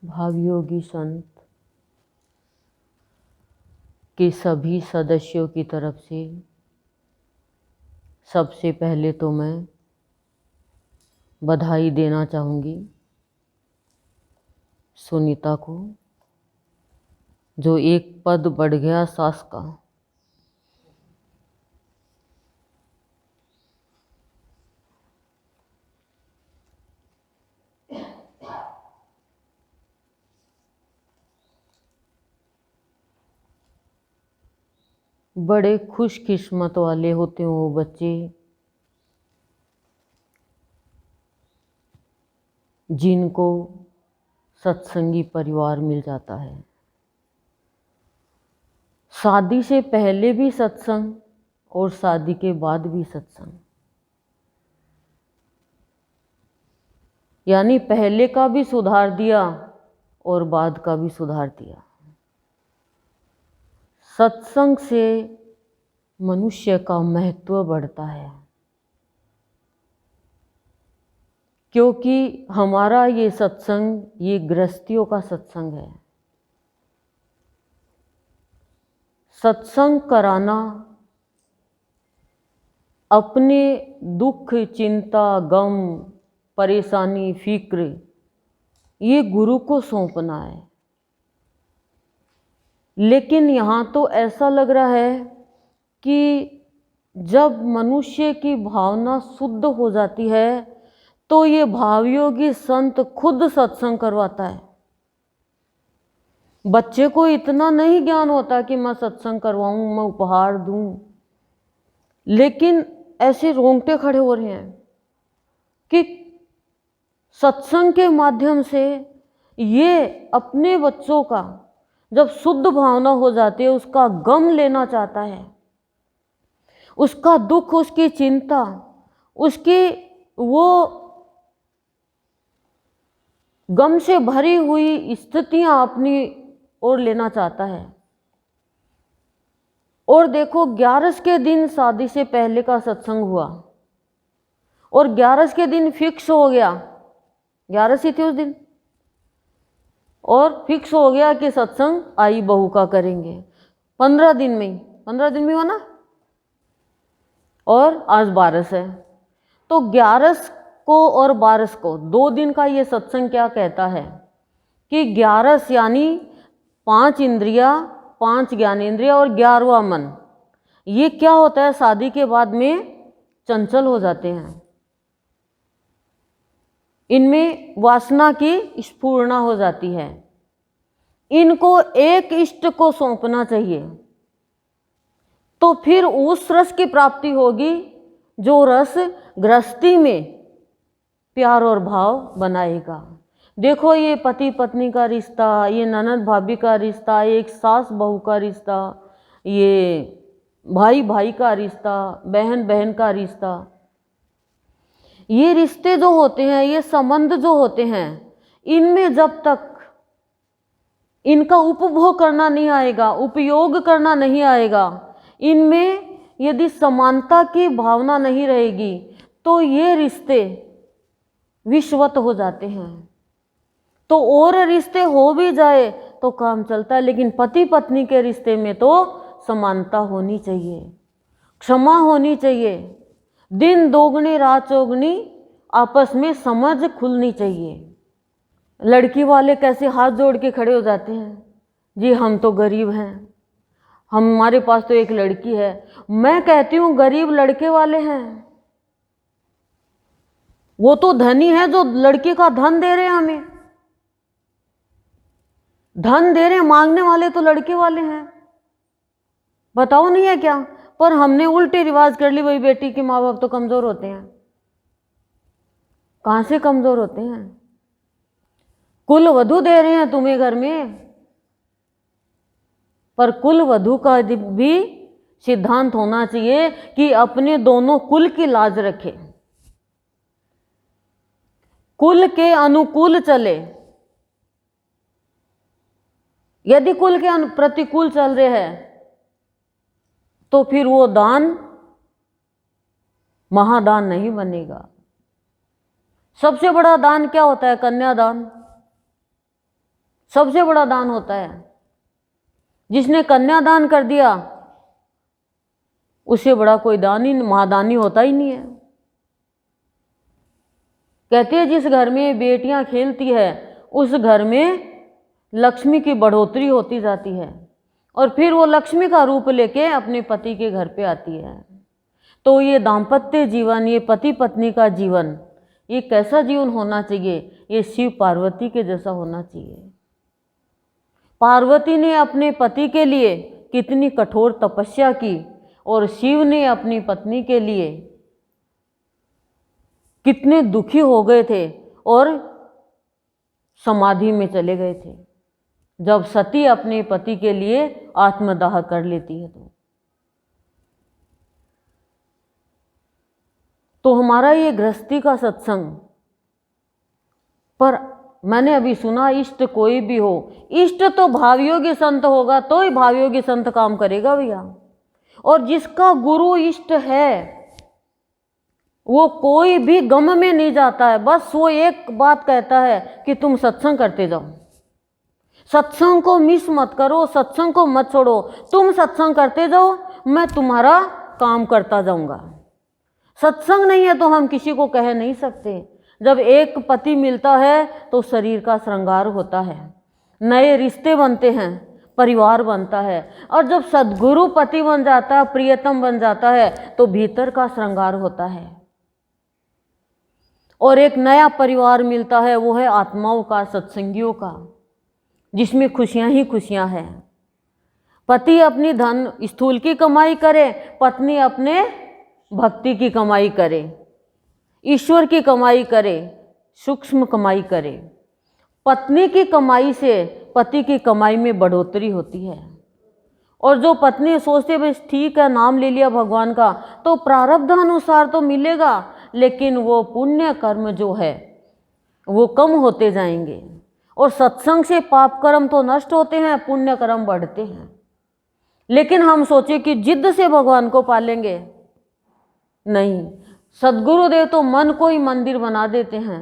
भावयोगी संत के सभी सदस्यों की तरफ से सबसे पहले तो मैं बधाई देना चाहूँगी सुनीता को, जो एक पद बढ़ गया सास का। बड़े खुशकिस्मत वाले होते हैं वो बच्चे जिनको सत्संगी परिवार मिल जाता है। शादी से पहले भी सत्संग और शादी के बाद भी सत्संग, यानी पहले का भी सुधार दिया और बाद का भी सुधार दिया। सत्संग से मनुष्य का महत्व बढ़ता है, क्योंकि हमारा ये सत्संग ये गृहस्थियों का सत्संग है। सत्संग कराना, अपने दुख, चिंता, गम, परेशानी, फिक्र ये गुरु को सौंपना है। लेकिन यहाँ तो ऐसा लग रहा है कि जब मनुष्य की भावना शुद्ध हो जाती है तो ये भावयोगी संत खुद सत्संग करवाता है। बच्चे को इतना नहीं ज्ञान होता कि मैं सत्संग करवाऊं, मैं उपहार दूं, लेकिन ऐसे रोंगटे खड़े हो रहे हैं कि सत्संग के माध्यम से ये अपने बच्चों का जब शुद्ध भावना हो जाती है, उसका गम लेना चाहता है, उसका दुख, उसकी चिंता, उसकी वो गम से भरी हुई स्थितियां अपनी ओर लेना चाहता है। और देखो, 11 के दिन शादी से पहले का सत्संग हुआ और 11 के दिन फिक्स हो गया, 11 ही थे उस दिन, और फिक्स हो गया कि सत्संग आई बहू का करेंगे। 15 दिन में हुआ ना, और आज 12 है, तो 11 को और 12 को 2 दिन का ये सत्संग क्या कहता है कि 11 यानी 5 इंद्रिया, 5 ज्ञानेंद्रिया और 11वां मन, ये क्या होता है, शादी के बाद में चंचल हो जाते हैं, इनमें वासना की स्फुरणा हो जाती है। इनको एक इष्ट को सौंपना चाहिए, तो फिर उस रस की प्राप्ति होगी जो रस गृहस्थी में प्यार और भाव बनाएगा। देखो, ये पति पत्नी का रिश्ता, ये ननद भाभी का रिश्ता, एक सास बहू का रिश्ता, ये भाई भाई का रिश्ता, बहन बहन का रिश्ता, ये रिश्ते जो होते हैं, ये संबंध जो होते हैं, इनमें जब तक इनका उपभोग करना नहीं आएगा, उपयोग करना नहीं आएगा, इनमें यदि समानता की भावना नहीं रहेगी तो ये रिश्ते विषवत हो जाते हैं। तो और रिश्ते हो भी जाए तो काम चलता है, लेकिन पति पत्नी के रिश्ते में तो समानता होनी चाहिए, क्षमा होनी चाहिए, दिन दोगुनी रात चौगुनी आपस में समझ खुलनी चाहिए। लड़की वाले कैसे हाथ जोड़ के खड़े हो जाते हैं, जी हम तो गरीब हैं, हमारे पास तो एक लड़की है। मैं कहती हूँ गरीब लड़के वाले हैं, वो तो धनी है जो लड़की का धन दे रहे हैं, हमें धन दे रहे हैं, मांगने वाले तो लड़के वाले हैं। बताओ नहीं है क्या? पर हमने उल्टे रिवाज कर ली, वही बेटी के माँ बाप तो कमजोर होते हैं। कहाँ से कमजोर होते हैं? कुल वधू दे रहे हैं तुम्हें घर में, पर कुल वधू का भी सिद्धांत होना चाहिए कि अपने दोनों कुल की लाज रखे, कुल के अनुकूल चले। यदि कुल के प्रतिकूल चल रहे हैं तो फिर वो दान महादान नहीं बनेगा। सबसे बड़ा दान क्या होता है? कन्यादान। सबसे बड़ा दान होता है। जिसने कन्यादान कर दिया उससे बड़ा कोई दान ही, महादानी होता ही नहीं है। कहते हैं जिस घर में बेटियां खेलती है उस घर में लक्ष्मी की बढ़ोतरी होती जाती है और फिर वो लक्ष्मी का रूप लेके अपने पति के घर पे आती है। तो ये दाम्पत्य जीवन, ये पति पत्नी का जीवन, ये कैसा जीवन होना चाहिए? ये शिव पार्वती के जैसा होना चाहिए। पार्वती ने अपने पति के लिए कितनी कठोर तपस्या की और शिव ने अपनी पत्नी के लिए कितने दुखी हो गए थे और समाधि में चले गए थे जब सती अपने पति के लिए आत्मदाह कर लेती है। तो हमारा ये गृहस्थी का सत्संग, पर मैंने अभी सुना इष्ट कोई भी हो, इष्ट तो भावयोगी संत होगा तो ही भावयोगी संत काम करेगा भैया। और जिसका गुरु इष्ट है वो कोई भी गम में नहीं जाता है। बस वो एक बात कहता है कि तुम सत्संग करते जाओ, सत्संग को मिस मत करो, सत्संग को मत छोड़ो, तुम सत्संग करते जाओ, मैं तुम्हारा काम करता जाऊंगा। सत्संग नहीं है तो हम किसी को कह नहीं सकते। जब एक पति मिलता है तो शरीर का श्रृंगार होता है, नए रिश्ते बनते हैं, परिवार बनता है। और जब सद्गुरु पति बन जाता है, प्रियतम बन जाता है, तो भीतर का श्रृंगार होता है और एक नया परिवार मिलता है, वो है आत्माओं का, सत्संगियों का, जिसमें खुशियां ही खुशियां हैं। पति अपनी धन स्थूल की कमाई करे, पत्नी अपने भक्ति की कमाई करे, ईश्वर की कमाई करे, सूक्ष्म कमाई करे। पत्नी की कमाई से पति की कमाई में बढ़ोतरी होती है। और जो पत्नी सोचते बस ठीक है नाम ले लिया भगवान का तो प्रारब्ध अनुसार तो मिलेगा, लेकिन वो पुण्य कर्म जो है वो कम होते जाएंगे। और सत्संग से पाप कर्म तो नष्ट होते हैं, पुण्य कर्म बढ़ते हैं। लेकिन हम सोचे कि जिद्द से भगवान को पालेंगे, नहीं। सद्गुरुदेव तो मन को ही मंदिर बना देते हैं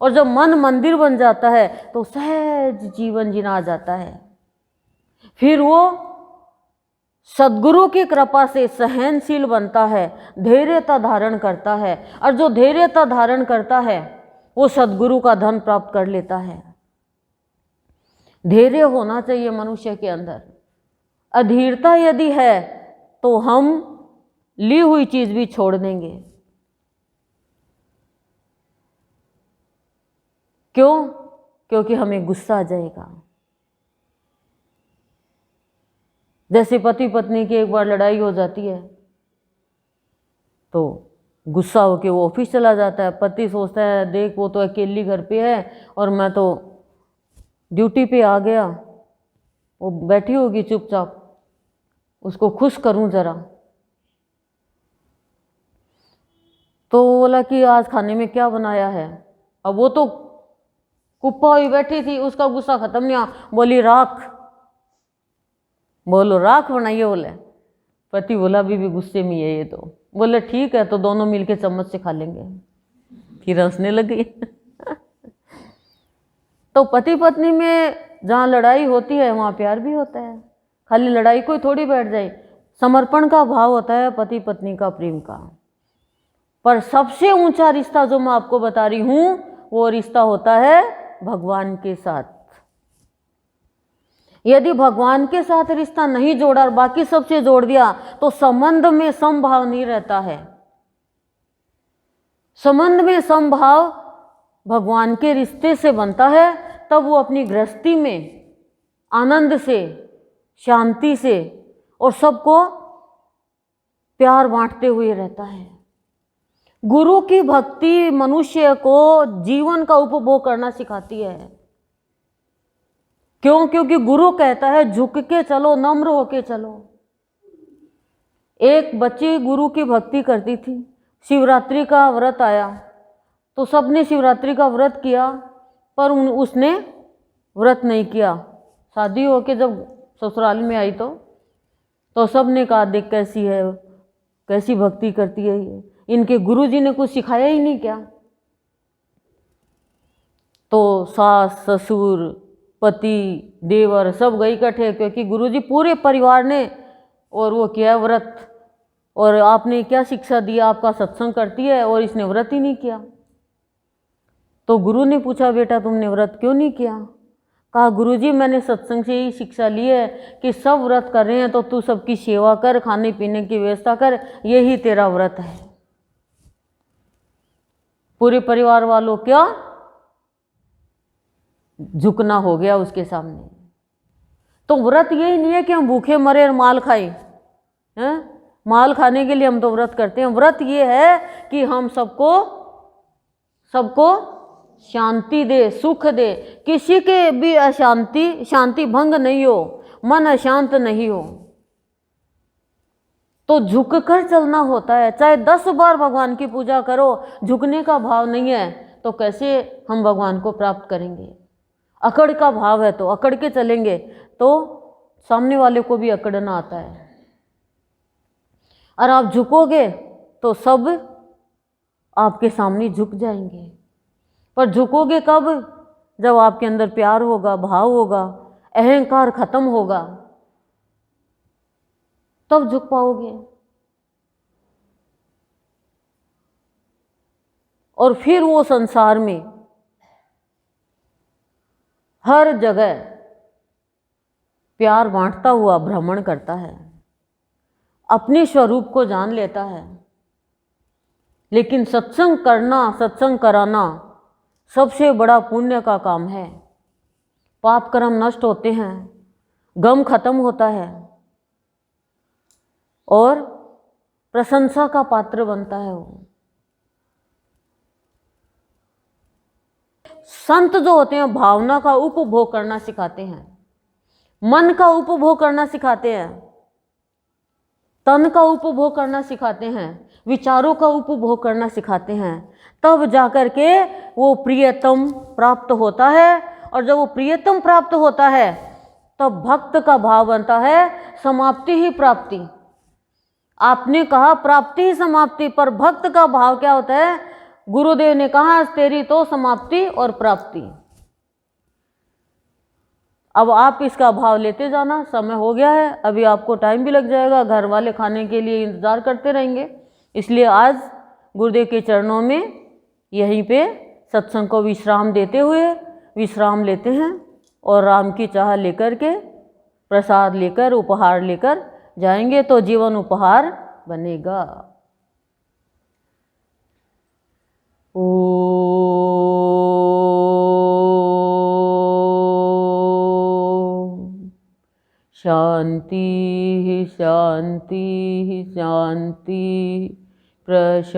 और जब मन मंदिर बन जाता है तो सहज जीवन जीना आ जाता है। फिर वो सद्गुरु की कृपा से सहनशील बनता है, धैर्यता धारण करता है, और जो धैर्यता धारण करता है वो सद्गुरु का धन प्राप्त कर लेता है। धैर्य होना चाहिए मनुष्य के अंदर। अधीरता यदि है तो हम ली हुई चीज भी छोड़ देंगे। क्यों? क्योंकि हमें गुस्सा आ जाएगा। जैसे पति पत्नी की एक बार लड़ाई हो जाती है तो गुस्सा होके वो ऑफिस चला जाता है। पति सोचता है देख वो तो अकेली घर पे है और मैं तो ड्यूटी पे आ गया, वो बैठी होगी चुपचाप, उसको खुश करूं जरा। तो बोला कि आज खाने में क्या बनाया है। अब वो तो कुप्पा हुई बैठी थी, उसका गुस्सा खत्म नहीं हुआ, बोली राख। बोलो राख बनाइए। बोले पति बोला भी गुस्से में है ये तो। बोले ठीक है तो दोनों मिलके चम्मच से खा लेंगे। फिर हंसने लगी। तो पति पत्नी में जहाँ लड़ाई होती है वहाँ प्यार भी होता है। खाली लड़ाई कोई थोड़ी बैठ जाए, समर्पण का भाव होता है पति पत्नी का, प्रेम का। पर सबसे ऊंचा रिश्ता जो मैं आपको बता रही हूँ वो रिश्ता होता है भगवान के साथ। यदि भगवान के साथ रिश्ता नहीं जोड़ा और बाकी सबसे जोड़ दिया तो संबंध में समभाव नहीं रहता है। संबंध में समभाव भगवान के रिश्ते से बनता है, तब वो अपनी गृहस्थी में आनंद से, शांति से और सबको प्यार बांटते हुए रहता है। गुरु की भक्ति मनुष्य को जीवन का उपभोग करना सिखाती है। क्यों? क्योंकि गुरु कहता है झुक के चलो, नम्र होके चलो। एक बच्ची गुरु की भक्ति करती थी। शिवरात्रि का व्रत आया तो सबने शिवरात्रि का व्रत किया, पर उसने व्रत नहीं किया। शादी होके जब ससुराल में आई तो सबने कहा देख कैसी है, कैसी भक्ति करती है ये, इनके गुरुजी ने कुछ सिखाया ही नहीं क्या। तो सास ससुर पति देवर सब गए इकट्ठे, क्योंकि गुरुजी पूरे परिवार ने और वो किया व्रत, और आपने क्या शिक्षा दिया, आपका सत्संग करती है और इसने व्रत ही नहीं किया। तो गुरु ने पूछा बेटा तुमने व्रत क्यों नहीं किया? कहा गुरुजी मैंने सत्संग से ही शिक्षा ली है कि सब व्रत कर रहे हैं तो तू सबकी सेवा कर, खाने पीने की व्यवस्था कर, यही तेरा व्रत है। पूरे परिवार वालों क्या झुकना हो गया उसके सामने। तो व्रत यही नहीं है कि हम भूखे मरे और माल खाए हैं, माल खाने के लिए हम तो व्रत करते हैं। व्रत ये है कि हम सबको शांति दे, सुख दे, किसी के भी शांति भंग नहीं हो, मन अशांत नहीं हो। तो झुक कर चलना होता है। चाहे 10 बार भगवान की पूजा करो, झुकने का भाव नहीं है तो कैसे हम भगवान को प्राप्त करेंगे? अकड़ का भाव है तो अकड़ के चलेंगे तो सामने वाले को भी अकड़ना आता है। और आप झुकोगे तो सब आपके सामने झुक जाएंगे। पर झुकोगे कब? जब आपके अंदर प्यार होगा, भाव होगा, अहंकार खत्म होगा, तब झुक पाओगे। और फिर वो संसार में हर जगह प्यार बांटता हुआ भ्रमण करता है, अपने स्वरूप को जान लेता है। लेकिन सत्संग करना, सत्संग कराना सबसे बड़ा पुण्य का काम है। पाप कर्म नष्ट होते हैं, गम खत्म होता है और प्रशंसा का पात्र बनता है वो। संत जो होते हैं भावना का उपभोग करना सिखाते हैं, मन का उपभोग करना सिखाते हैं, तन का उपभोग करना सिखाते हैं, विचारों का उपभोग करना सिखाते हैं। तब जाकर के वो प्रियतम प्राप्त होता है। और जब वो प्रियतम प्राप्त होता है तब भक्त का भाव बनता है समाप्ति ही प्राप्ति। आपने कहा प्राप्ति ही समाप्ति, पर भक्त का भाव क्या होता है? गुरुदेव ने कहा तेरी तो समाप्ति और प्राप्ति। अब आप इसका भाव लेते जाना। समय हो गया है, अभी आपको टाइम भी लग जाएगा, घर वाले खाने के लिए इंतज़ार करते रहेंगे। इसलिए आज गुरुदेव के चरणों में यहीं पे सत्संग को विश्राम देते हुए विश्राम लेते हैं और राम की चाह लेकर के प्रसाद लेकर उपहार लेकर जाएंगे तो जीवन उपहार बनेगा। ओ शांति शांति शांति प्रशांति।